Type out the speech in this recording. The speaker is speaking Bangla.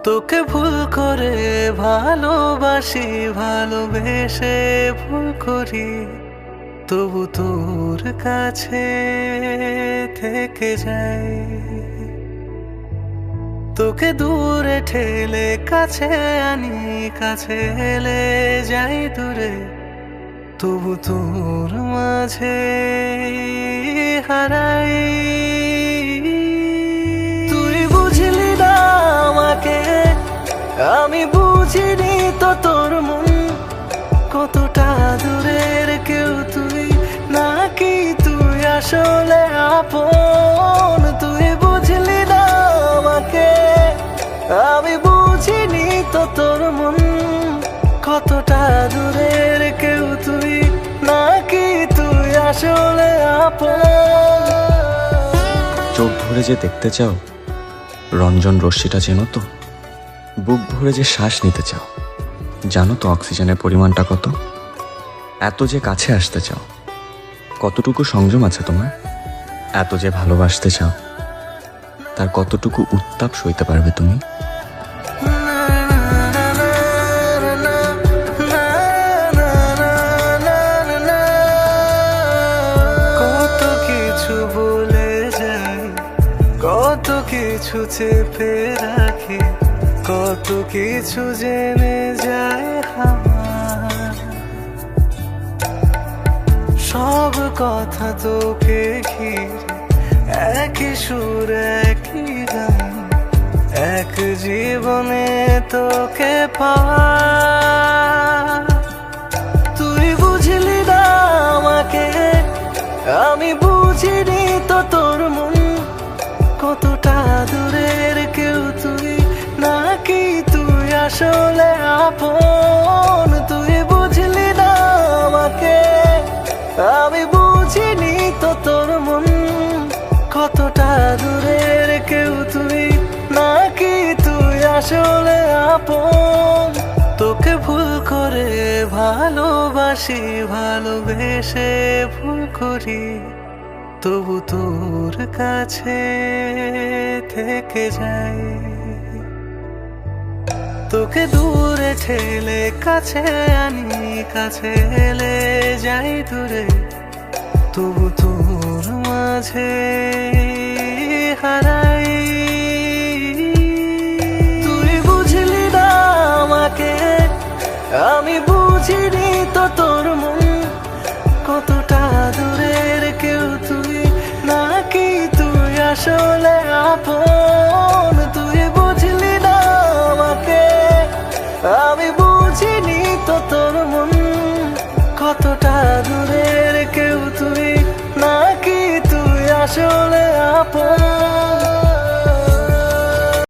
তোকে ভুল করে ভালোবাসি, ভালোবেসে ভুল করি, তবু তোর কাছে থেকে যাই। তোকে দূরে ঠেলে কাছে আনি, কাছে এলে যাই দূরে, তবু তোর মাঝে হারাই। তুই বুঝলি না আমাকে, আমি বুঝিনি তো তোর মন কতটা দূরের কেউ তুই, নাকি তুই আসলে আপন। তুই বুঝলি না আমাকে, আমি বুঝিনি তো তোর মন কতটা দূরের কেউ তুই, নাকি তুই আসলে আপন। চোখ ভরে যে দেখতে চাও রঞ্জন রশ্মিটা চেনো তো? বুক ভরে যে শ্বাস নিতে চাও জানো তো অক্সিজেনের পরিমাণটা কত? এত যে কাছে আসতে চাও কতটুকু সংযম আছে তোমার? এত যে ভালোবাসতে চাও তার কতটুকু উত্তাপ সইতে পারবে তুমি? কত কিছু বলে যাই, কত কিছু চেপে রাখি, কত কিছু জেনে যায় আমার। সব কথা তোকে ঘিরে, একই সুর একই গান, এক জীবনে তোকে পাওয়া। তুই বুঝলি না আমাকে, আমি বুঝিনি তো তোর মন কতটা দূরের কেউ তুই, নাকি তুই আসলে আপন। তুই বুঝলি না আমাকে, আমি বুঝিনি তো তোর মন কতটা দূরের কেউ তুই, নাকি তুই আসলে আপন। তোকে ভুল করে ভালোবাসি, ভালোবেসে ভুল করি, তবু তোর কাছে থেকে যাই। তোকে দূরে ঠেলে কাছে আনি, কাছে এলে যাই দূরে, তবু তোর মাঝে হারাই। তুই বুঝলি না আমাকে, আমি বুঝিনি তো তোর মন কতটা দূরের কেউ তুই, নাকি তুই আসলে আপন। তুই বুঝলি না আমাকে, আমি বুঝিনি তো তোর মন কতটা দূরের কেউ তুই, নাকি তুই আসলে আপন।